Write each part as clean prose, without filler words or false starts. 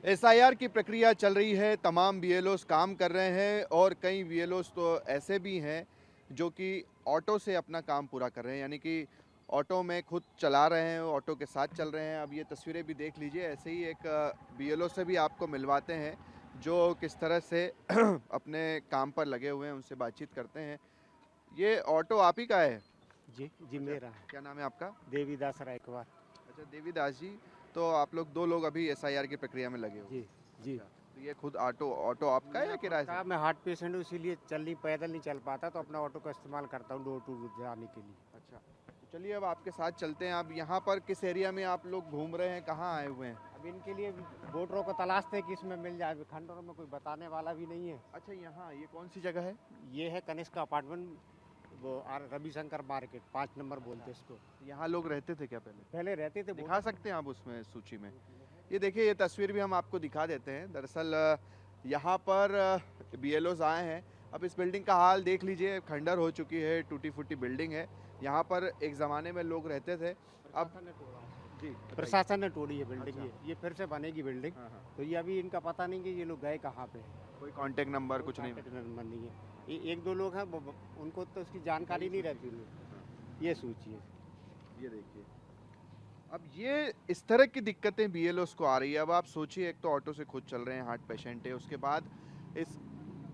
SIR की प्रक्रिया चल रही है, तमाम बीएलओस काम कर रहे हैं और कई बीएलओस तो ऐसे भी हैं जो कि ऑटो से अपना काम पूरा कर रहे हैं, यानी कि ऑटो में खुद चला रहे हैं, ऑटो के साथ चल रहे हैं। अब ये तस्वीरें भी देख लीजिए, ऐसे ही एक बीएलओ से भी आपको मिलवाते हैं जो किस तरह से अपने काम पर लगे हुए हैं, उनसे बातचीत करते हैं। ये ऑटो आप ही का है? जी अच्छा, मेरा है। क्या नाम है आपका? देवीदास रायकवार। अच्छा, देवीदास जी। तो आप लोग दो लोग अभी एसआईआर की प्रक्रिया में लगे हो? जी जी। अच्छा, तो ये खुद ऑटो ऑटो आपका है या किराए से? मैं हार्ट पेशेंट हूँ, इसीलिए पैदल नहीं चल पाता, तो अपना ऑटो का इस्तेमाल करता हूँ डोर टू डोर जाने के लिए। अच्छा, तो चलिए अब आपके साथ चलते हैं। अब यहाँ पर किस एरिया में आप लोग घूम रहे हैं, कहाँ आए हुए हैं? अब इनके लिए वोटरों को तलाशते हैं कि इसमें मिल जाए। खंडों में कोई बताने वाला भी नहीं है। अच्छा, यहाँ ये कौन सी जगह है? ये है कनिष्का अपार्टमेंट, वो रविशंकर मार्केट 5 नंबर बोलते हैं इसको। यहाँ लोग रहते थे क्या पहले? पहले रहते थे। दिखा सकते हैं आप उसमें सूची में? ये देखिए, ये तस्वीर भी हम आपको दिखा देते हैं। दरअसल यहाँ पर बीएलओज आए हैं। अब इस बिल्डिंग का हाल देख लीजिए, खंडर हो चुकी है, टूटी फूटी बिल्डिंग है। यहाँ पर एक ज़माने में लोग रहते थे। अब जी, प्रशासन ने तोड़ी है बिल्डिंग। अच्छा। ये फिर से बनेगी बिल्डिंग। हाँ हाँ, तो ये अभी इनका पता नहीं कि ये लोग गए कहाँ पे। कोई कांटेक्ट नंबर कुछ नहीं? कांटेक्ट नंबर नहीं है। ये एक दो लोग हैं, उनको तो उसकी जानकारी नहीं रहती उन्हें। ये सूची है। ये देखिए, अब ये इस तरह की दिक्कतें बीएलओस को आ रही है। अब आप सोचिए, एक तो ऑटो से खुद चल रहे हैं, हार्ट पेशेंट है, उसके बाद इस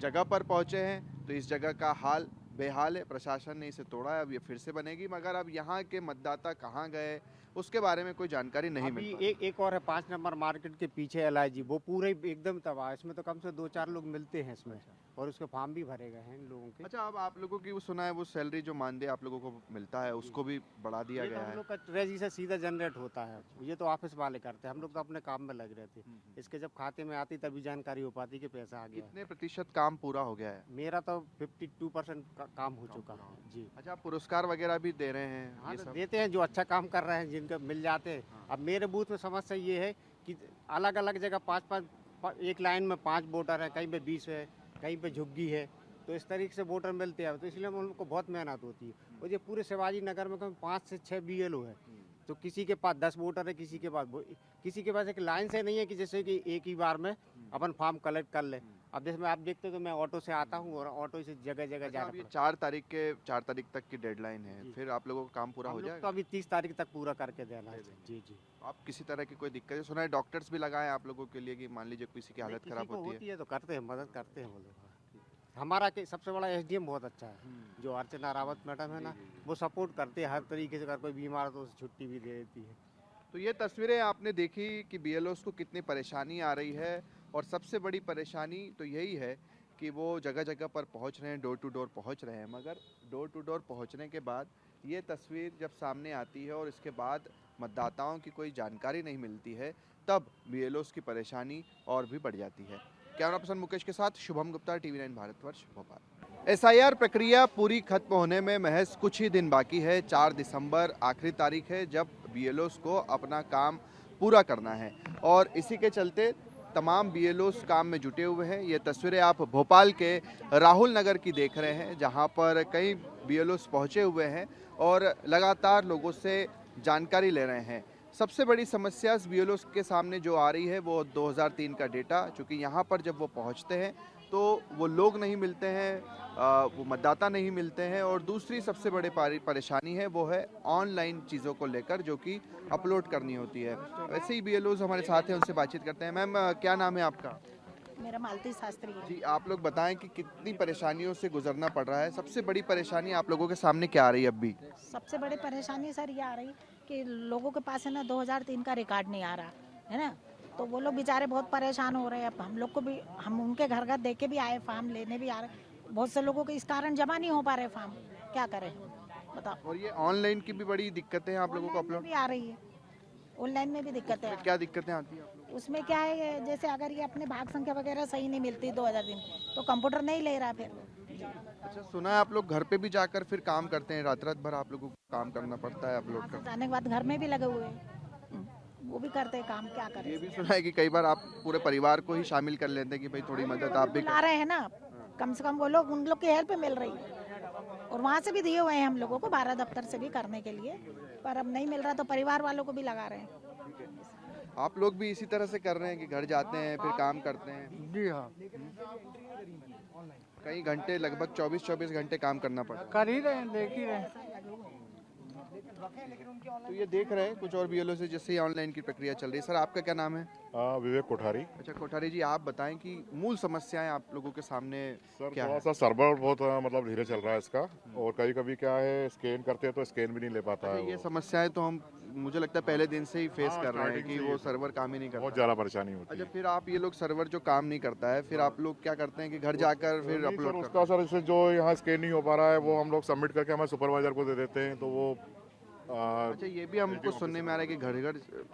जगह पर पहुंचे हैं तो इस जगह का हाल बेहाल है। प्रशासन ने इसे तोड़ा है, अब ये फिर से बनेगी, मगर अब यहाँ के मतदाता कहाँ गए उसके बारे में कोई जानकारी नहीं मिल अभी पा रही। एक और है 5 नंबर मार्केट के पीछे एलआईजी, वो पूरे एकदम तबाह है। इसमें तो कम से 2-4 लोग मिलते हैं इसमें, और उसके फॉर्म भी भरे गए हैं इन लोगों के। अच्छा, अब आप लोगों की वो सुना है, वो सैलरी जो मानदेय आप लोगों को मिलता है उसको भी बढ़ा दिया ये तो गया हम है? लोग का ट्रेजी से सीधा जनरेट होता है। ये तो ऑफिस वाले करते हैं, हम लोग तो अपने काम में लग रहे थे। इसके जब खाते में आती तभी जानकारी हो पाती कि पैसा आ गया है। कितने प्रतिशत काम पूरा हो गया है? मेरा तो 52% काम हो चुका है जी। अच्छा, आप पुरस्कार वगैरह भी दे रहे हैं? हाँ, ये तो सब देते हैं जो अच्छा काम कर रहे हैं, जिनको मिल जाते हैं। अब मेरे बूथ में समस्या ये है कि अलग अलग जगह 5-5 एक लाइन में 5 वोटर है, कहीं पे 20 है, कहीं पे झुग्गी है। तो इस तरीके से वोटर मिलते हैं, तो इसलिए हम उनको बहुत मेहनत होती है। और ये पूरे शिवाजी नगर में कहीं 5 से 6 बीएलओ है, तो किसी के पास 10 वोटर है, किसी के पास एक लाइन से नहीं है कि जैसे कि एक ही बार में अपन फॉर्म कलेक्ट कर ले। अब जैसे आप देखते हो तो मैं ऑटो से आता हूँ और ऑटो से जगह जगह अच्छा, जाना अब ये पड़ता है। 4 तारीख तक की डेडलाइन है, फिर आप लोगों का काम पूरा हम हो लोग तो जाएगा? अभी 30 तारीख तक पूरा करके देना है। जी जी। आप किसी तरह की कोई दिक्कत है? सुना है डॉक्टर्स भी लगाए आप लोगों के लिए कि मान लीजिए किसी की हालत किसी खराब को होती है? तो करते हैं, मदद करते हैं वो लोग। हमारा सबसे बड़ा एसडीएम बहुत अच्छा है, जो अर्चना रावत मैडम है ना, वो सपोर्ट करते हैं हर तरीके से। अगर कोई बीमार हो तो उसे छुट्टी भी दे देती है। तो ये तस्वीरें आपने देखी कि बीएलओस को कितनी परेशानी आ रही है, और सबसे बड़ी परेशानी तो यही है कि वो जगह जगह पर पहुंच रहे हैं, डोर टू डोर पहुंच रहे हैं, मगर डोर टू डोर पहुंचने के बाद ये तस्वीर जब सामने आती है और इसके बाद मतदाताओं की कोई जानकारी नहीं मिलती है, तब बीएलओस की परेशानी और भी बढ़ जाती है। कैमरा पर्सन मुकेश के साथ शुभम गुप्ता, TV9 भारतवर्ष, भोपाल। एसआईआर प्रक्रिया पूरी खत्म होने में महज कुछ ही दिन बाकी है। 4 दिसंबर आखिरी तारीख है जब बीएलओस को अपना काम पूरा करना है, और इसी के चलते तमाम बीएलओस काम में जुटे हुए हैं। ये तस्वीरें आप भोपाल के राहुल नगर की देख रहे हैं, जहां पर कई बीएलओस पहुंचे हुए हैं और लगातार लोगों से जानकारी ले रहे हैं। सबसे बड़ी समस्या बीएलओस के सामने जो आ रही है वो 2003 का डेटा, चूँकि यहाँ पर जब वो पहुँचते हैं तो वो लोग नहीं मिलते हैं, वो मतदाता नहीं मिलते हैं, और दूसरी सबसे बड़ी परेशानी है वो है ऑनलाइन चीज़ों को लेकर, जो कि अपलोड करनी होती है। वैसे ही बीएलओस हमारे साथ हैं, उनसे बातचीत करते हैं। मैम, क्या नाम है आपका? मेरा मालती शास्त्री है। जी, आप लोग बताएं कि कितनी परेशानियों से गुजरना पड़ रहा है। सबसे बड़ी परेशानी आप लोगों के सामने क्या आ रही है अब भी? सबसे बड़ी परेशानी सर ये आ रही कि लोगों के पास है ना 2003 का रिकॉर्ड नहीं आ रहा है ना, तो वो लोग बेचारे बहुत परेशान हो रहे हैं। अब हम लोग को भी, हम उनके घर घर देख के भी आए, फार्म लेने भी आ रहे, बहुत से लोगों के इस कारण जमा नहीं हो पा रहे फार्म, क्या करें बताओ। और ये ऑनलाइन की भी बड़ी दिक्कतें हैं आप लोगों को ऑनलाइन में अपलोड? भी आ रही है, ऑनलाइन में भी दिक्कतें आ रही क्या दिक्कतें आती हैं आप लोगों हैं। उसमें क्या है, जैसे अगर ये अपने भाग संख्या वगैरह सही नहीं मिलती 2003, तो कंप्यूटर नहीं ले रहा फिर। को? अच्छा, सुना है आप लोग घर पे भी जाकर फिर काम करते हैं, रात रात भर आप लोगों को काम करना पड़ता है अपलोड कर? जाने के बाद घर में भी लगे हुए हैं, वो भी करते हैं काम, क्या करें। ये भी सुना है कि कई बार आप पूरे परिवार को ही शामिल कर लेते हैं कि भाई थोड़ी मदद आप भी बुला रहे हैं ना, कम से कम वो लोग, उन लोग की हेल्प मिल रही है, और वहाँ से भी दिए हुए हैं हम लोगों को 12 दफ्तर से भी करने के लिए, पर अब नहीं मिल रहा तो परिवार वालों को भी लगा रहे हैं। आप लोग भी इसी तरह से कर रहे हैं कि घर जाते हैं फिर काम करते हैं? जी हाँ, कई घंटे, लगभग 24-24 घंटे काम करना पड़ता कर ही रहे हैं, देख ही रहे हैं। है। तो ये देख रहे हैं कुछ और बीएलओ से जैसे ऑनलाइन की प्रक्रिया चल रही है। सर, आपका क्या नाम है? विवेक कोठारी। अच्छा कोठारी जी, आप बताएं कि मूल समस्याएं आप लोगों के सामने सर क्या थोड़ा है? सा सर्वर बहुत मतलब धीरे चल रहा है इसका, और कभी कभी क्या है स्कैन करते हैं तो स्कैन भी नहीं ले पाता है ये वो। समस्याएं तो हम, मुझे लगता है पहले दिन से ही फेस हाँ, कर रहे हैं starting कि से वो ही सर्वर काम ही नहीं बहुत करता। ज़्यादा परेशानी होती अच्छा, है। फिर आप ये लोग सर्वर जो काम नहीं करता है, फिर आप लोग क्या करते हैं कि घर जाकर फिर नहीं अपलोड सर, करते उसका सर इससे जो यहाँ स्कैन नहीं हो पा रहा है वो हम लोग सबमिट करके हमारे सुपरवाइजर को दे देते हैं, तो वो हैं? अच्छा, ये भी हमको सुनने में आ रहा है कि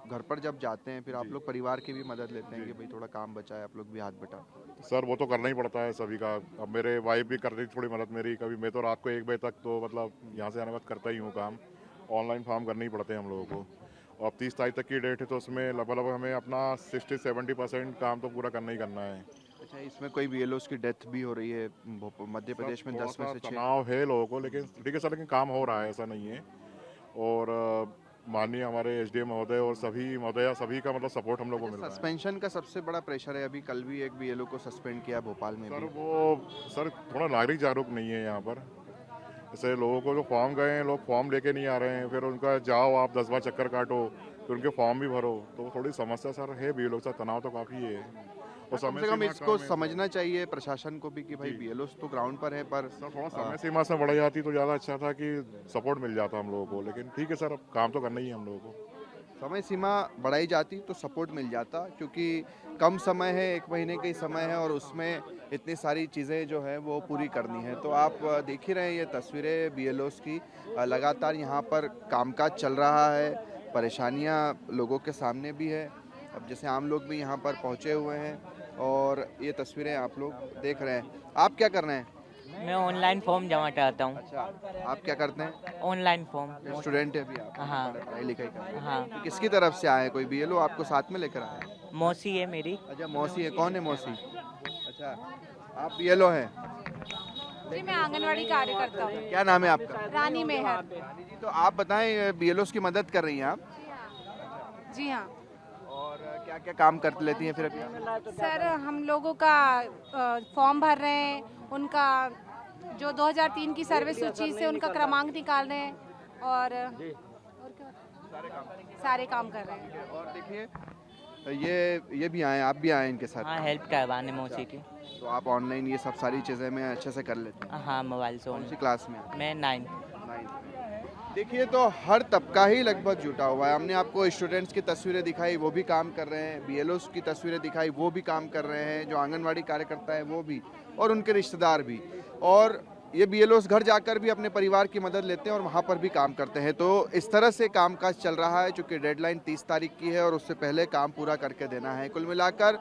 घर पर जब जाते हैं फिर आप लोग परिवार की भी मदद लेते हैं कि भाई थोड़ा काम बचा है, आप लोग भी हाथ बटा। सर वो तो करना ही पड़ता है सभी का। अब मेरे वाइफ भी कर रही थी थोड़ी मदद मेरी, कभी मैं तो रात को 1 बजे तक तो मतलब यहाँ से आने बाद करता ही हूँ काम। ऑनलाइन फॉर्म करने ही पड़ते हैं हम लोगों को, और 30 तारीख तक की डेट है तो उसमें लगभग हमें अपना 60-70% काम तो पूरा करना ही करना है। अच्छा, इसमें कोई बीएलओ की डेथ भी हो रही है मध्य प्रदेश में? थोड़ा 10 में सा से 6। तनाव है लोगों को, लेकिन ठीक है सर, लेकिन काम हो रहा है, ऐसा नहीं है। और माननीय हमारे एसडीएम महोदय और सभी महोदया सभी का मतलब सपोर्ट हम लोग को मिल रहा है। सस्पेंशन का सबसे बड़ा प्रेशर है अभी। कल भी एक बीएलओ को सस्पेंड किया भोपाल में सर भी। वो सर थोड़ा नागरिक जागरूक नहीं है यहाँ पर। जैसे लोगों को जो फॉर्म गए हैं, लोग फॉर्म लेके नहीं आ रहे हैं, फिर उनका जाओ आप 10 बार चक्कर काटो, फिर उनके फॉर्म भी भरो, तो थोड़ी समस्या सर है। बीएलओ का तनाव तो काफ़ी है। और कम से कम इसको समझना चाहिए प्रशासन को भी कि भाई बीएलओ तो ग्राउंड पर है, पर सर थोड़ा समय सीमा से बढ़ जाती तो ज़्यादा अच्छा था कि सपोर्ट मिल जाता हम लोगों को, लेकिन ठीक है सर, अब काम तो करना ही है हम लोगों को। समय सीमा बढ़ाई जाती तो सपोर्ट मिल जाता, क्योंकि कम समय है, 1 महीने का ही समय है और उसमें इतनी सारी चीज़ें जो है वो पूरी करनी है। तो आप देख ही रहे हैं ये तस्वीरें बीएलओस की। लगातार यहाँ पर कामकाज चल रहा है, परेशानियाँ लोगों के सामने भी है। अब जैसे आम लोग भी यहाँ पर पहुँचे हुए हैं और ये तस्वीरें आप लोग देख रहे हैं। आप क्या कर रहे हैं? मैं ऑनलाइन फॉर्म जमा कराता हूँ। अच्छा, आप क्या करते हैं? Online form. स्टूडेंट है अभी आप? हाँ। पढ़ाई लिखाई कर रहे हैं? हाँ, तो किसकी तरफ से आए? कोई बीएलओ आपको साथ में लेकर आए? मौसी है मेरी। अच्छा, मौसी है। कौन है मौसी? अच्छा, आप बीएलओ हैं? जी, मैं आंगनवाड़ी कार्यकर्ता हूँ। क्या नाम है आपका? रानी मेहर। रानी जी, तो आप बताएं, बीएलओस की मदद कर रही हैं आप, जी हाँ और क्या क्या काम कर लेती हैं फिर अभी आप? सर, हम लोगों का फॉर्म भर रहे हैं, उनका जो 2003 की सर्विस सूची से उनका क्रमांक निकाल रहे हैं, और क्या सारे काम कर रहे हैं। और देखिए ये भी आए, आप भी आए इनके साथ? हाँ, हेल्प करवाने मौसी की। तो आप ऑनलाइन ये सब सारी चीज़ें में अच्छे से कर लेते हैं? हाँ, मोबाइल से कौन सी ऑनलाइन। क्लास में आप? मैं 9। 9th में। देखिए, तो हर तबका ही लगभग जुटा हुआ है। हमने आपको स्टूडेंट्स की तस्वीरें दिखाई, वो भी काम कर रहे हैं। बीएलओस की तस्वीरें दिखाई, वो भी काम कर रहे हैं। जो आंगनवाड़ी कार्यकर्ता है वो भी, और उनके रिश्तेदार भी। और ये बीएलओस घर जाकर भी अपने परिवार की मदद लेते हैं और वहाँ पर भी काम करते हैं। तो इस तरह से कामकाज चल रहा है, चूँकि डेडलाइन 30 तारीख की है और उससे पहले काम पूरा करके देना है। कुल मिलाकर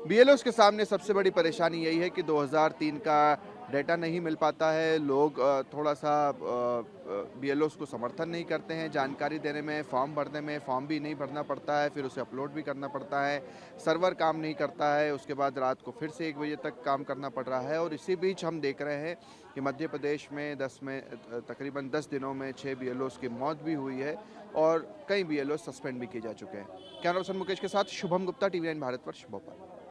बीएलओस के सामने सबसे बड़ी परेशानी यही है कि 2003 का डेटा नहीं मिल पाता है। लोग थोड़ा सा बीएलओस को समर्थन नहीं करते हैं जानकारी देने में, फॉर्म भरने में। फॉर्म भी नहीं भरना पड़ता है, फिर उसे अपलोड भी करना पड़ता है। सर्वर काम नहीं करता है, उसके बाद रात को फिर से 1 बजे तक काम करना पड़ रहा है। और इसी बीच हम देख रहे हैं कि मध्य प्रदेश में तकरीबन 10 दिनों में 6 बीएलओस की मौत भी हुई है और कई बीएलओ सस्पेंड भी किए जा चुके हैं। कैमरा पर्सन मुकेश के साथ शुभम गुप्ता, TV9 भारतवर्ष, भोपाल।